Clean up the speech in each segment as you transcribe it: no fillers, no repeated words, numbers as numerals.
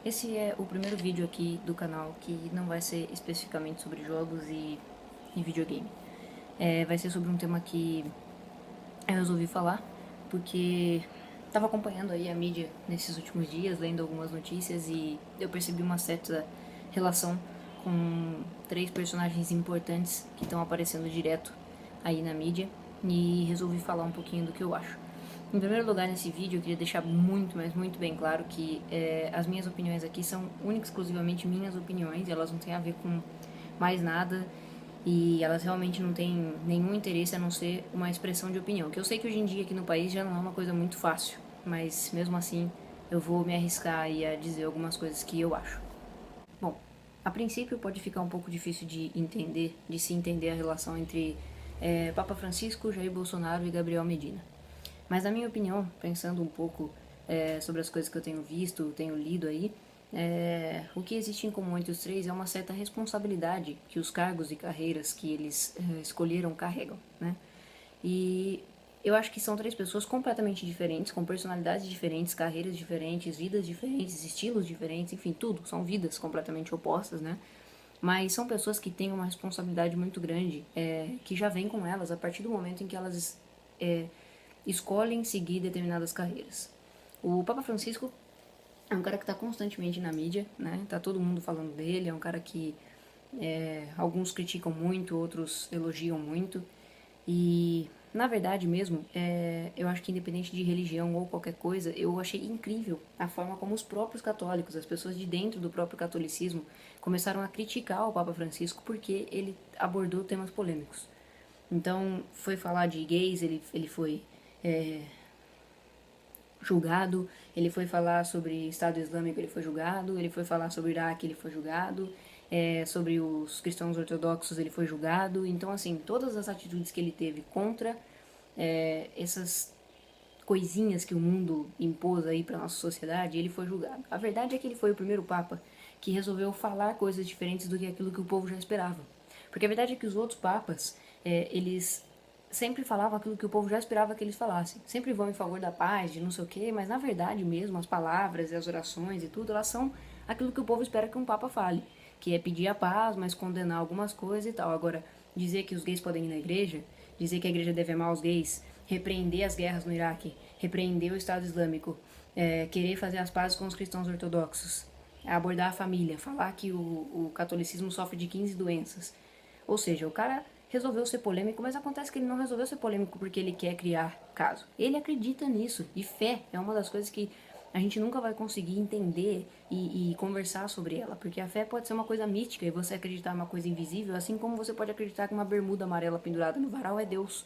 Esse é o primeiro vídeo aqui do canal que não vai ser especificamente sobre jogos e videogame. Vai ser sobre um tema que eu resolvi falar porque estava acompanhando aí a mídia nesses últimos dias, lendo algumas notícias e eu percebi uma certa relação com três personagens importantes que estão aparecendo direto aí na mídia e resolvi falar um pouquinho do que eu acho. Em primeiro lugar, nesse vídeo, eu queria deixar muito, mas muito bem claro que as minhas opiniões aqui são única e exclusivamente minhas opiniões, elas não têm a ver com mais nada e elas realmente não têm nenhum interesse a não ser uma expressão de opinião. Que eu sei que hoje em dia aqui no país já não é uma coisa muito fácil, mas mesmo assim eu vou me arriscar aí a dizer algumas coisas que eu acho. Bom, a princípio pode ficar um pouco difícil de se entender a relação entre Papa Francisco, Jair Bolsonaro e Gabriel Medina. Mas na minha opinião, pensando um pouco sobre as coisas que eu tenho visto, tenho lido aí, o que existe em comum entre os três é uma certa responsabilidade que os cargos e carreiras que eles escolheram carregam, né? E eu acho que são três pessoas completamente diferentes, com personalidades diferentes, carreiras diferentes, vidas diferentes, estilos diferentes, enfim, tudo. São vidas completamente opostas, né? Mas são pessoas que têm uma responsabilidade muito grande, que já vem com elas a partir do momento em que elas é, escolhem seguir determinadas carreiras. O Papa Francisco é um cara que está constantemente na mídia, né? Tá todo mundo falando dele, é um cara que alguns criticam muito, outros elogiam muito. E, na verdade mesmo, eu acho que independente de religião ou qualquer coisa, eu achei incrível a forma como os próprios católicos, as pessoas de dentro do próprio catolicismo, começaram a criticar o Papa Francisco porque ele abordou temas polêmicos. Então, foi falar de gays, ele foi julgado, ele foi falar sobre Estado Islâmico, ele foi julgado, ele foi falar sobre Iraque, ele foi julgado, sobre os cristãos ortodoxos, ele foi julgado. Então, assim, todas as atitudes que ele teve contra essas coisinhas que o mundo impôs aí para nossa sociedade, ele foi julgado. A verdade é que ele foi o primeiro papa que resolveu falar coisas diferentes do que aquilo que o povo já esperava. Porque a verdade é que os outros papas, eles sempre falavam aquilo que o povo já esperava que eles falassem. Sempre vão em favor da paz, de não sei o quê, mas na verdade mesmo, as palavras e as orações e tudo, elas são aquilo que o povo espera que um papa fale. Que é pedir a paz, mas condenar algumas coisas e tal. Agora, dizer que os gays podem ir na igreja, dizer que a igreja deve amar os gays, repreender as guerras no Iraque, repreender o Estado Islâmico, querer fazer as pazes com os cristãos ortodoxos, abordar a família, falar que o catolicismo sofre de 15 doenças. Ou seja, o cara resolveu ser polêmico, mas acontece que ele não resolveu ser polêmico porque ele quer criar caso. Ele acredita nisso. E fé é uma das coisas que a gente nunca vai conseguir entender e conversar sobre ela. Porque a fé pode ser uma coisa mística e você acreditar em uma coisa invisível, assim como você pode acreditar que uma bermuda amarela pendurada no varal é Deus.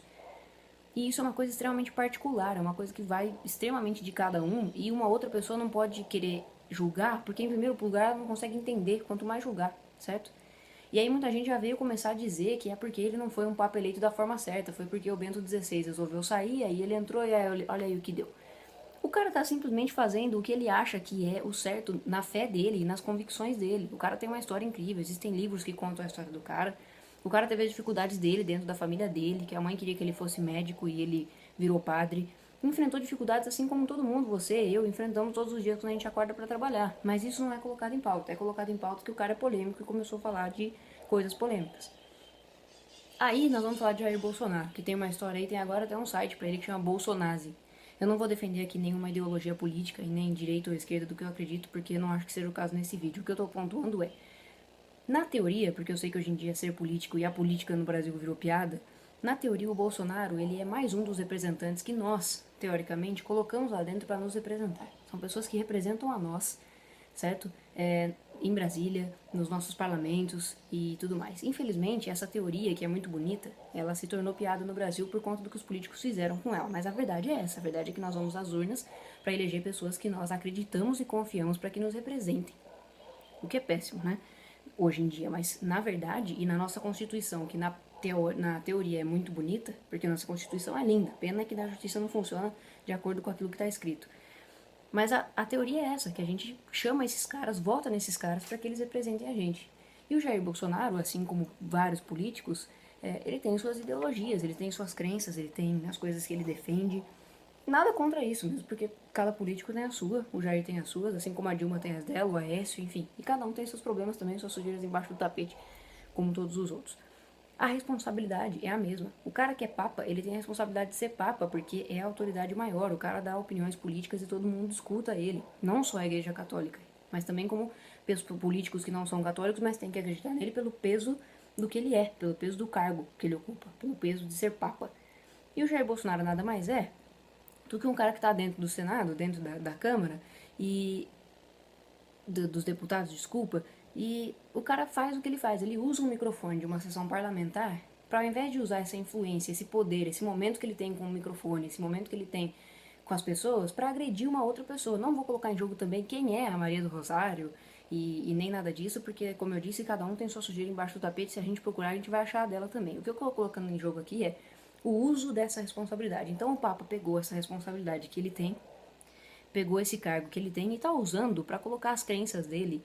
E isso é uma coisa extremamente particular, é uma coisa que vai extremamente de cada um e uma outra pessoa não pode querer julgar, porque em primeiro lugar ela não consegue entender, quanto mais julgar, certo? E aí muita gente já veio começar a dizer que é porque ele não foi um papa eleito da forma certa, foi porque o Bento XVI resolveu sair, aí ele entrou e aí, olha aí o que deu. O cara tá simplesmente fazendo o que ele acha que é o certo na fé dele e nas convicções dele. O cara tem uma história incrível, existem livros que contam a história do cara. O cara teve as dificuldades dele dentro da família dele, que a mãe queria que ele fosse médico e ele virou padre. Enfrentou dificuldades assim como todo mundo, você, eu, enfrentamos todos os dias quando a gente acorda para trabalhar. Mas isso não é colocado em pauta. É colocado em pauta que o cara é polêmico e começou a falar de coisas polêmicas. Aí nós vamos falar de Jair Bolsonaro, que tem uma história aí, tem agora até um site pra ele que chama Bolsonase. Eu não vou defender aqui nenhuma ideologia política e nem direita ou esquerda do que eu acredito, porque eu não acho que seja o caso nesse vídeo. O que eu tô pontuando é, na teoria, porque eu sei que hoje em dia ser político e a política no Brasil virou piada, na teoria o Bolsonaro ele é mais um dos representantes que nós, teoricamente, colocamos lá dentro para nos representar. São pessoas que representam a nós, certo? Em Brasília, nos nossos parlamentos e tudo mais. Infelizmente, essa teoria, que é muito bonita, ela se tornou piada no Brasil por conta do que os políticos fizeram com ela. Mas a verdade é essa, a verdade é que nós vamos às urnas para eleger pessoas que nós acreditamos e confiamos para que nos representem. O que é péssimo, né? Hoje em dia, mas na verdade, e na nossa Constituição, que na teoria é muito bonita, porque a nossa Constituição é linda, pena que na justiça não funciona de acordo com aquilo que está escrito. Mas a teoria é essa, que a gente chama esses caras, vota nesses caras para que eles representem a gente. E o Jair Bolsonaro, assim como vários políticos, ele tem suas ideologias, ele tem suas crenças, ele tem as coisas que ele defende. Nada contra isso mesmo, porque cada político tem a sua, o Jair tem as suas, assim como a Dilma tem as dela, o Aécio, enfim. E cada um tem seus problemas também, suas sujeiras embaixo do tapete, como todos os outros. A responsabilidade é a mesma. O cara que é papa, ele tem a responsabilidade de ser papa, porque é a autoridade maior. O cara dá opiniões políticas e todo mundo escuta ele. Não só a igreja católica, mas também como políticos que não são católicos, mas tem que acreditar nele pelo peso do que ele é, pelo peso do cargo que ele ocupa, pelo peso de ser papa. E o Jair Bolsonaro nada mais é do que um cara que está dentro do Senado, dentro da Câmara, e dos deputados, desculpa, e o cara faz o que ele faz, ele usa um microfone de uma sessão parlamentar para, ao invés de usar essa influência, esse poder, esse momento que ele tem com o microfone, esse momento que ele tem com as pessoas, para agredir uma outra pessoa. Não vou colocar em jogo também quem é a Maria do Rosário e nem nada disso, porque, como eu disse, cada um tem sua sujeira embaixo do tapete, se a gente procurar, a gente vai achar dela também. O que eu estou colocando em jogo aqui é o uso dessa responsabilidade. Então o Papa pegou essa responsabilidade que ele tem, pegou esse cargo que ele tem e está usando para colocar as crenças dele,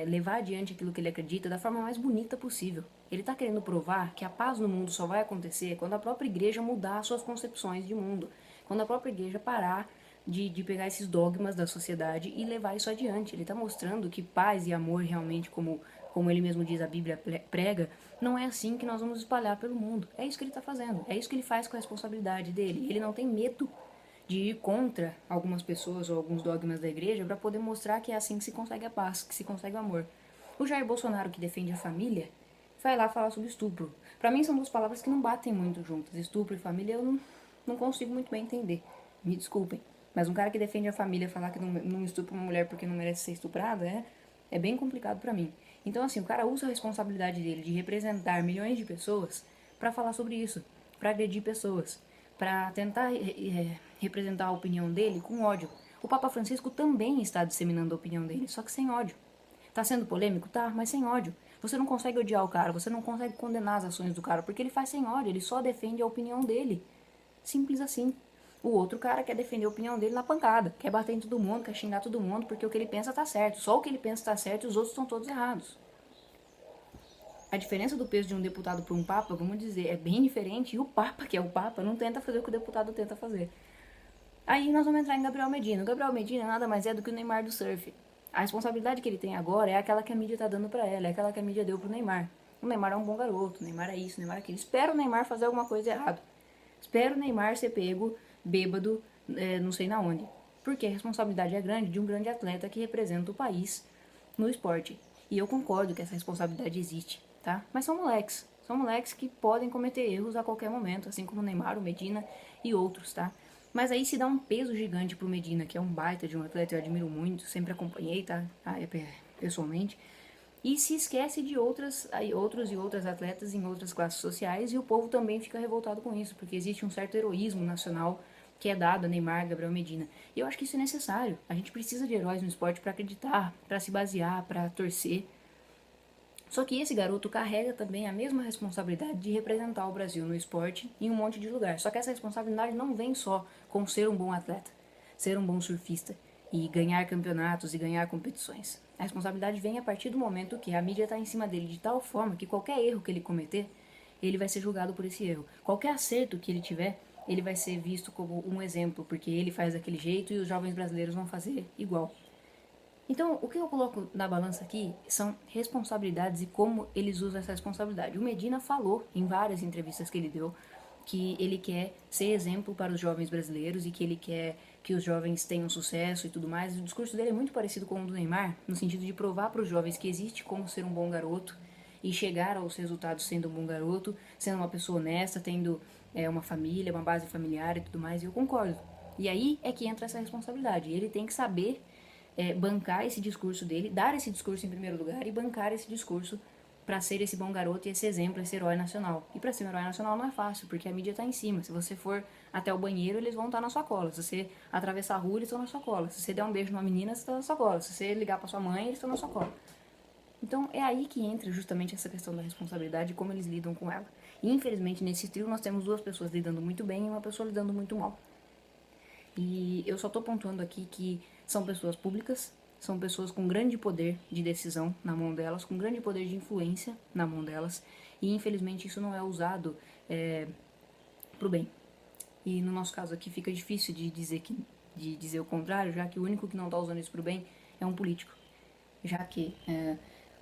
levar adiante aquilo que ele acredita da forma mais bonita possível. Ele está querendo provar que a paz no mundo só vai acontecer quando a própria igreja mudar suas concepções de mundo, quando a própria igreja parar de pegar esses dogmas da sociedade e levar isso adiante. Ele está mostrando que paz e amor realmente, como ele mesmo diz, a Bíblia prega, não é assim que nós vamos espalhar pelo mundo. É isso que ele está fazendo, é isso que ele faz com a responsabilidade dele. Ele não tem medo de ir contra algumas pessoas ou alguns dogmas da igreja para poder mostrar que é assim que se consegue a paz, que se consegue o amor. O Jair Bolsonaro, que defende a família, vai lá falar sobre estupro. Para mim são duas palavras que não batem muito juntas. Estupro e família eu não consigo muito bem entender. Me desculpem. Mas um cara que defende a família falar que não estupra uma mulher porque não merece ser estuprada é bem complicado para mim. Então, assim, o cara usa a responsabilidade dele de representar milhões de pessoas para falar sobre isso, para agredir pessoas, para tentar representar a opinião dele com ódio. O Papa Francisco também está disseminando a opinião dele, só que sem ódio. Tá sendo polêmico? Tá, mas sem ódio. Você não consegue odiar o cara, você não consegue condenar as ações do cara, porque ele faz sem ódio, ele só defende a opinião dele. Simples assim. O outro cara quer defender a opinião dele na pancada, quer bater em todo mundo, quer xingar todo mundo, porque o que ele pensa tá certo. Só o que ele pensa tá certo e os outros estão todos errados. A diferença do peso de um deputado para um papa, vamos dizer, é bem diferente, e o papa, que é o papa, não tenta fazer o que o deputado tenta fazer. Aí nós vamos entrar em Gabriel Medina. O Gabriel Medina nada mais é do que o Neymar do surf. A responsabilidade que ele tem agora é aquela que a mídia tá dando pra ela, é aquela que a mídia deu pro Neymar. O Neymar é um bom garoto, o Neymar é isso, o Neymar é aquilo. Espero o Neymar fazer alguma coisa errada. Espero o Neymar ser pego, bêbado, não sei na onde. Porque a responsabilidade é grande de um grande atleta que representa o país no esporte. E eu concordo que essa responsabilidade existe, tá? Mas são moleques. São moleques que podem cometer erros a qualquer momento, assim como o Neymar, o Medina e outros, tá? Mas aí se dá um peso gigante pro Medina, que é um baita de um atleta, eu admiro muito, sempre acompanhei, tá? Pessoalmente. E se esquece de outros e outras atletas em outras classes sociais, e o povo também fica revoltado com isso, porque existe um certo heroísmo nacional que é dado a Neymar, Gabriel Medina. E eu acho que isso é necessário. A gente precisa de heróis no esporte para acreditar, para se basear, para torcer. Só que esse garoto carrega também a mesma responsabilidade de representar o Brasil no esporte em um monte de lugar. Só que essa responsabilidade não vem só com ser um bom atleta, ser um bom surfista e ganhar campeonatos e ganhar competições. A responsabilidade vem a partir do momento que a mídia está em cima dele de tal forma que qualquer erro que ele cometer, ele vai ser julgado por esse erro. Qualquer acerto que ele tiver, ele vai ser visto como um exemplo, porque ele faz daquele jeito e os jovens brasileiros vão fazer igual. Então, o que eu coloco na balança aqui são responsabilidades e como eles usam essa responsabilidade. O Medina falou em várias entrevistas que ele deu que ele quer ser exemplo para os jovens brasileiros e que ele quer que os jovens tenham sucesso e tudo mais. O discurso dele é muito parecido com o do Neymar, no sentido de provar para os jovens que existe como ser um bom garoto e chegar aos resultados sendo um bom garoto, sendo uma pessoa honesta, tendo uma família, uma base familiar e tudo mais, e eu concordo. E aí é que entra essa responsabilidade. Ele tem que saber bancar esse discurso dele, dar esse discurso em primeiro lugar e bancar esse discurso para ser esse bom garoto e esse exemplo, esse herói nacional. E para ser um herói nacional não é fácil, porque a mídia está em cima. Se você for até o banheiro, eles vão estar na sua cola. Se você atravessar a rua, eles estão na sua cola. Se você der um beijo numa menina, você está na sua cola. Se você ligar para sua mãe, eles estão na sua cola. Então é aí que entra justamente essa questão da responsabilidade e como eles lidam com ela. E infelizmente nesse trio nós temos duas pessoas lidando muito bem e uma pessoa lidando muito mal. E eu só estou pontuando aqui que são pessoas públicas, são pessoas com grande poder de decisão na mão delas, com grande poder de influência na mão delas, e infelizmente isso não é usado pro bem. E no nosso caso aqui fica difícil de dizer o contrário, já que o único que não está usando isso para o bem é um político. Já que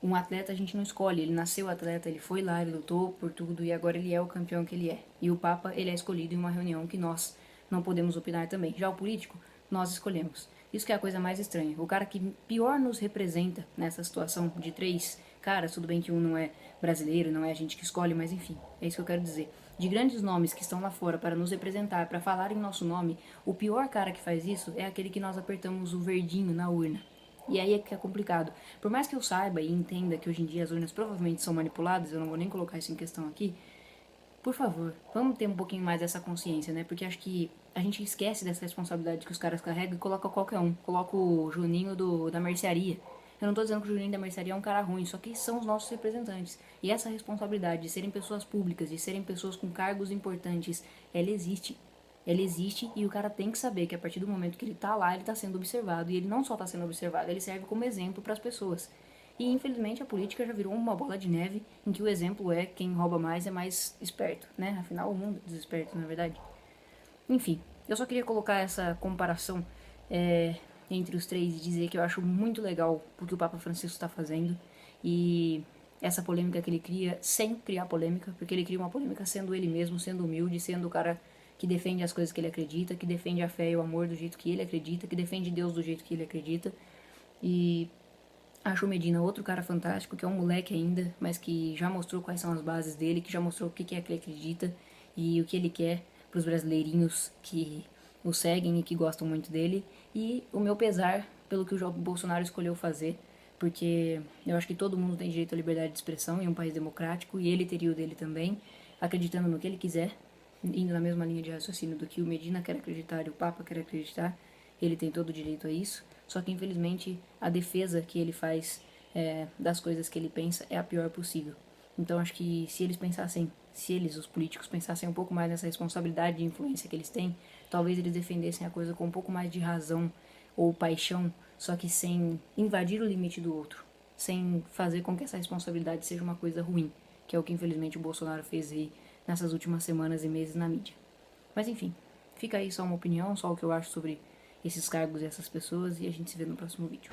um atleta a gente não escolhe, ele nasceu atleta, ele foi lá, ele lutou por tudo e agora ele é o campeão que ele é. E o Papa, ele é escolhido em uma reunião que nós não podemos opinar também. Já o político, nós escolhemos. Isso que é a coisa mais estranha. O cara que pior nos representa nessa situação de três caras, tudo bem que um não é brasileiro, não é a gente que escolhe, mas enfim, é isso que eu quero dizer. De grandes nomes que estão lá fora para nos representar, para falar em nosso nome, o pior cara que faz isso é aquele que nós apertamos o verdinho na urna. E aí é que é complicado. Por mais que eu saiba e entenda que hoje em dia as urnas provavelmente são manipuladas, eu não vou nem colocar isso em questão aqui, por favor, vamos ter um pouquinho mais dessa consciência, né? Porque acho que a gente esquece dessa responsabilidade que os caras carregam e coloca qualquer um. Coloca o Juninho da mercearia. Eu não tô dizendo que o Juninho da mercearia é um cara ruim, só que são os nossos representantes. E essa responsabilidade de serem pessoas públicas, de serem pessoas com cargos importantes, ela existe. Ela existe e o cara tem que saber que a partir do momento que ele tá lá, ele tá sendo observado. E ele não só tá sendo observado, ele serve como exemplo para as pessoas. E infelizmente a política já virou uma bola de neve em que o exemplo é quem rouba mais é mais esperto, né? Afinal, o mundo é desesperto, na verdade. Enfim, eu só queria colocar essa comparação entre os três e dizer que eu acho muito legal o que o Papa Francisco está fazendo e essa polêmica que ele cria sem criar polêmica, porque ele cria uma polêmica sendo ele mesmo, sendo humilde, sendo o cara que defende as coisas que ele acredita, que defende a fé e o amor do jeito que ele acredita, que defende Deus do jeito que ele acredita. E acho o Medina outro cara fantástico, que é um moleque ainda, mas que já mostrou quais são as bases dele, que já mostrou o que é que ele acredita e o que ele quer para os brasileirinhos que o seguem e que gostam muito dele. E o meu pesar pelo que o Bolsonaro escolheu fazer, porque eu acho que todo mundo tem direito à liberdade de expressão em um país democrático, e ele teria o dele também, acreditando no que ele quiser, indo na mesma linha de raciocínio do que o Medina quer acreditar e o Papa quer acreditar. Ele tem todo o direito a isso, só que infelizmente a defesa que ele faz das coisas que ele pensa é a pior possível. Então acho que se eles pensassem, se eles, os políticos, pensassem um pouco mais nessa responsabilidade de influência que eles têm, talvez eles defendessem a coisa com um pouco mais de razão ou paixão, só que sem invadir o limite do outro, sem fazer com que essa responsabilidade seja uma coisa ruim, que é o que infelizmente o Bolsonaro fez aí nessas últimas semanas e meses na mídia. Mas enfim, fica aí só uma opinião, só o que eu acho sobre esses cargos e essas pessoas, e a gente se vê no próximo vídeo.